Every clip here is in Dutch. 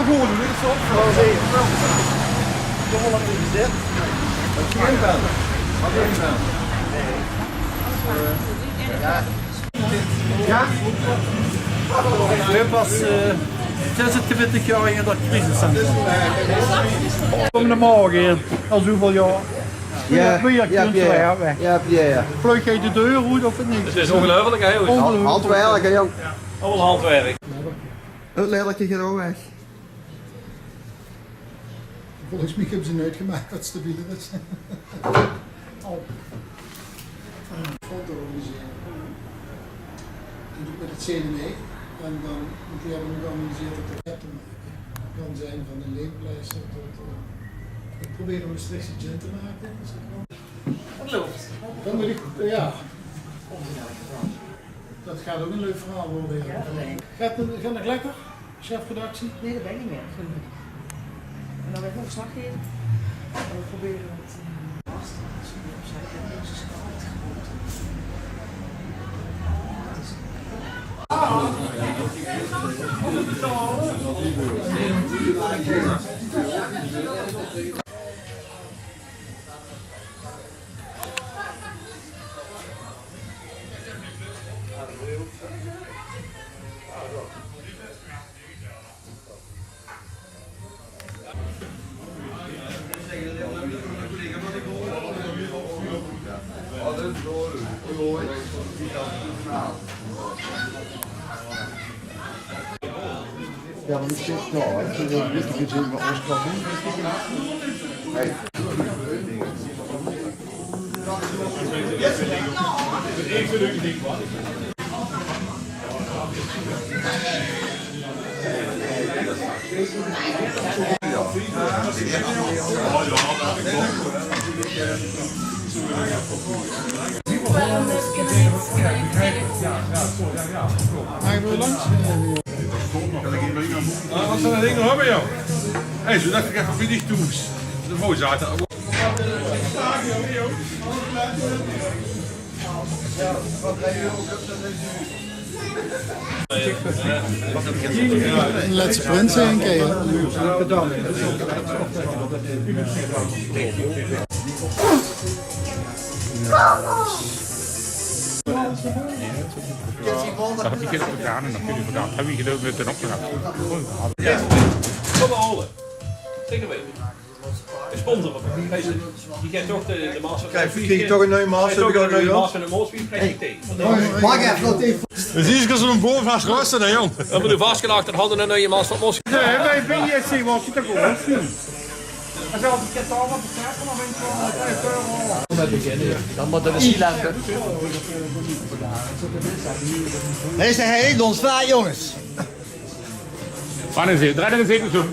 Gewoon, dit is op. Toch wel wat in zit. Wat je in bent. Wat je in bent. Ja. Ja? Ik heb pas 26 jaar in dat crisiscentrum. Kom de morgen, al zoveel jaar. Ja, ja. Vleug je de deur uit of niet? Het is ongelooflijk, hè? Handwerk, hè, jong. Allemaal handwerk. Het lelijke gaat ook weg. Volgens mij hebben ze nooit gemaakt wat stabieler is. Een foto organiseren. Met het CNE. En dan moet je hebben georganiseerd om het te maken. Het kan zijn van een leempleister tot... ik probeer een Maastrichtse gin te maken. Wat loopt? Dan wil ik, ja. Dat gaat ook een leuk verhaal worden. Ja, gaat het nog lekker? Chefredactie? Nee, dat ben ik niet meer. En dan werd ik nog slag geven. En we proberen het vast te doen. Opzij en deze schaal uitgevoerd. Ja, maar ik zit daar. Ik wil niet gezien wat ons kan doen. Hey. Gaan we langs? Wat zijn de dingen hebben, joh? Hé, zo dacht ik even wie niet toes. De mooi zaten. Een laatste print zijn, ken je? Dat heb ik eerder gedaan en dan kun je gedaan. Heb je gedeeld met erop gedaan. Kom maar holen. Zeker weten. De sponsor. Die krijgt toch de master. Krijg je toch een nieuwe master? Heb ik een nieuwe master en een moorspier krijg je tegen. Mag even dat even. Dus hier is als een boom vast rusten, hè, jong. We hebben nu vastgelegd en hadden een nieuwe master van moorspier. Nee, wij ben je zien wat je toch gewoon zien. Als je altijd het al wat bekijkt, dan ben je wel 5 euro. Dan moet er een silander. Deze heet ons vaar, jongens. Wanneer zit? Draai er een zetel zo.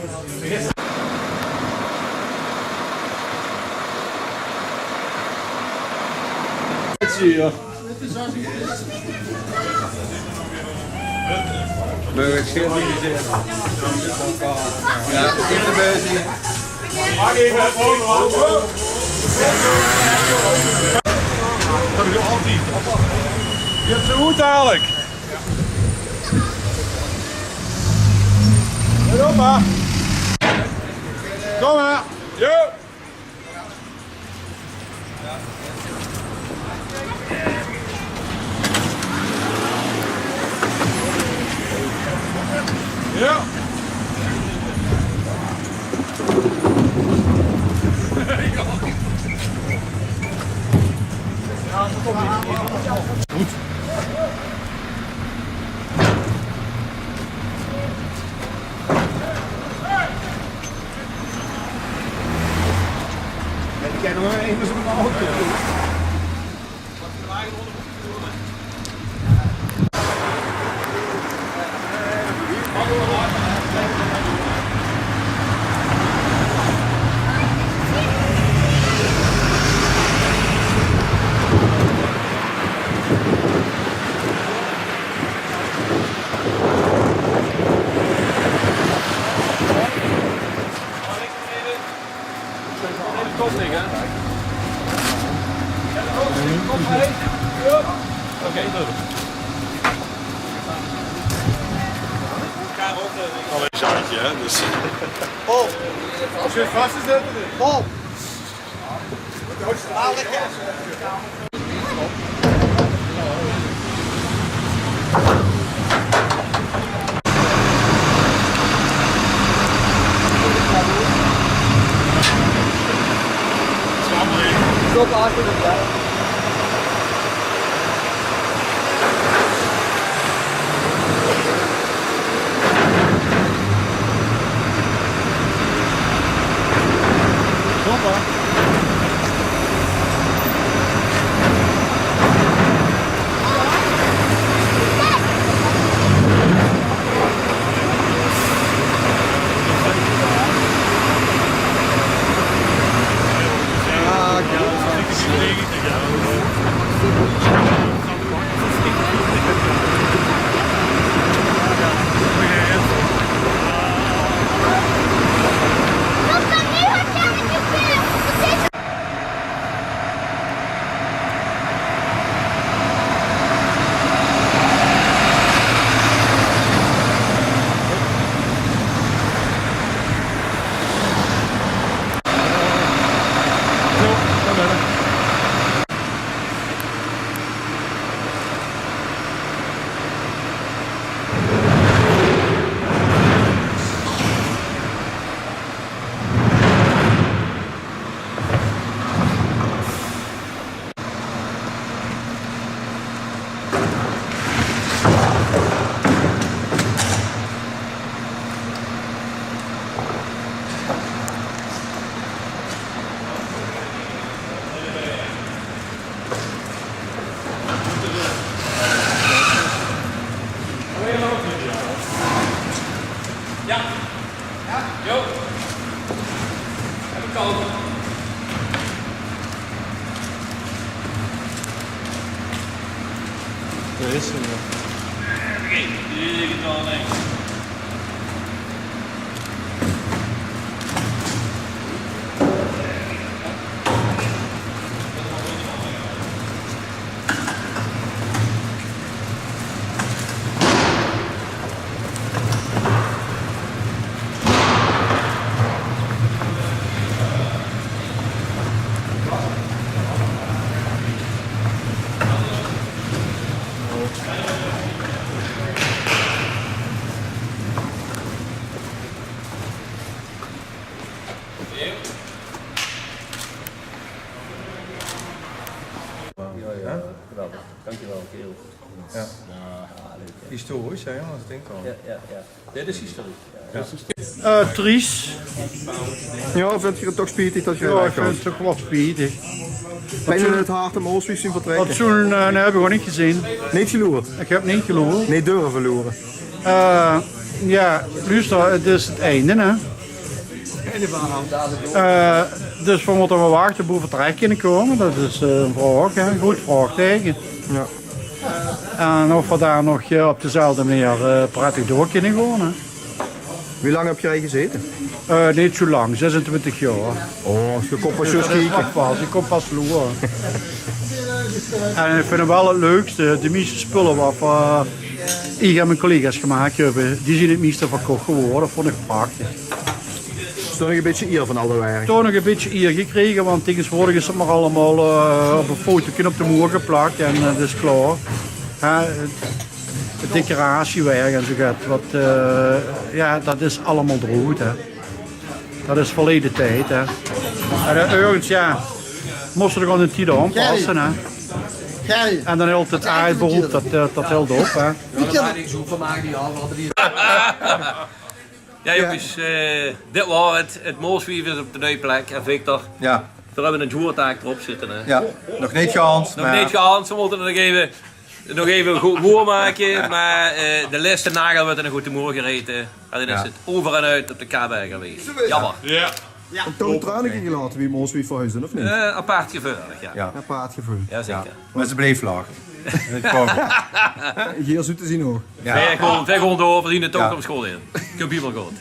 Ja, in de beuzie. Dat is altijd. Je hebt zo goed dadelijk. Kom maar. Kom maar. Jo! Ja! Goed. Ik ken nog maar even zo'n auto. Oké, doe. Alleen een zaadje, hè? Dus. Paul. Als je het vast is, zet het. Paul. Stop achter de blauw. Dat is hem. Dankjewel, Keel. Ja. Historisch, hè, als ik denk al. Ja. Dit is historie. Tries. Ja, vind je het toch spijtig dat je Ja, ik weggaat? vind het toch wel spijtig. Ben je het hart om Oostwies zien vertrekken? Dat zo'n nee, heb ik gewoon niet gezien. Niet geloerd? Ik heb niet geloofd. Nee, durven verloren. Ja, luister, het is het einde, hè. Dus we moeten wel wachten hoe vertrek kunnen komen. Dat is een vraag, hè. Een goed vraagteken. Ja. En of we daar nog op dezelfde manier prettig door kunnen gaan. Hè. Wie lang heb jij gezeten? Niet zo lang, 26 jaar. Oh, je komt pas zo Dat is kijken. nog pas, ik kom pas loeren. En ik vind het wel het leukste, de meeste spullen wat we ik en mijn collega's gemaakt hebben, die zijn het meeste verkocht geworden. Dat vond ik prachtig. Is toch nog een beetje eer van al dat werk? Toch nog een beetje eer gekregen, want tegenwoordig is het maar allemaal op een foto op de muur geplakt en dat is klaar. Het decoratiewerk en zo gaat, ja, dat is allemaal droog. Hè. Dat is verleden tijd. Hè. En ergens, ja, moesten er gewoon een tijd aanpassen. Hè. En dan hield het aardberoep, dat hield op. Hè. Ja jongens, dit was het Mooswievers op de nieuwe plek. En Victor, Ja, daar hebben we een joertaak erop zitten. Hè. ja. Nog niet gehaald. Nog niet gehaald, we moeten er nog even goed moer maken. Maar de laatste nagel werd er nog goed de moer gereden. En dan is het over en uit op de K-berg geweest. Jammer. Ja. Een toon tranen gelaten wie Mooswief verhuizen, of niet? Apart gevoelig, ja. Ja. Een paard gevoel. Jazeker. Maar ze bleef lachen. Dat kwam. Hier zo te zien hoor. Ja. Wij gewoon door, we zien de Ja. toekomst school in. Computer goed.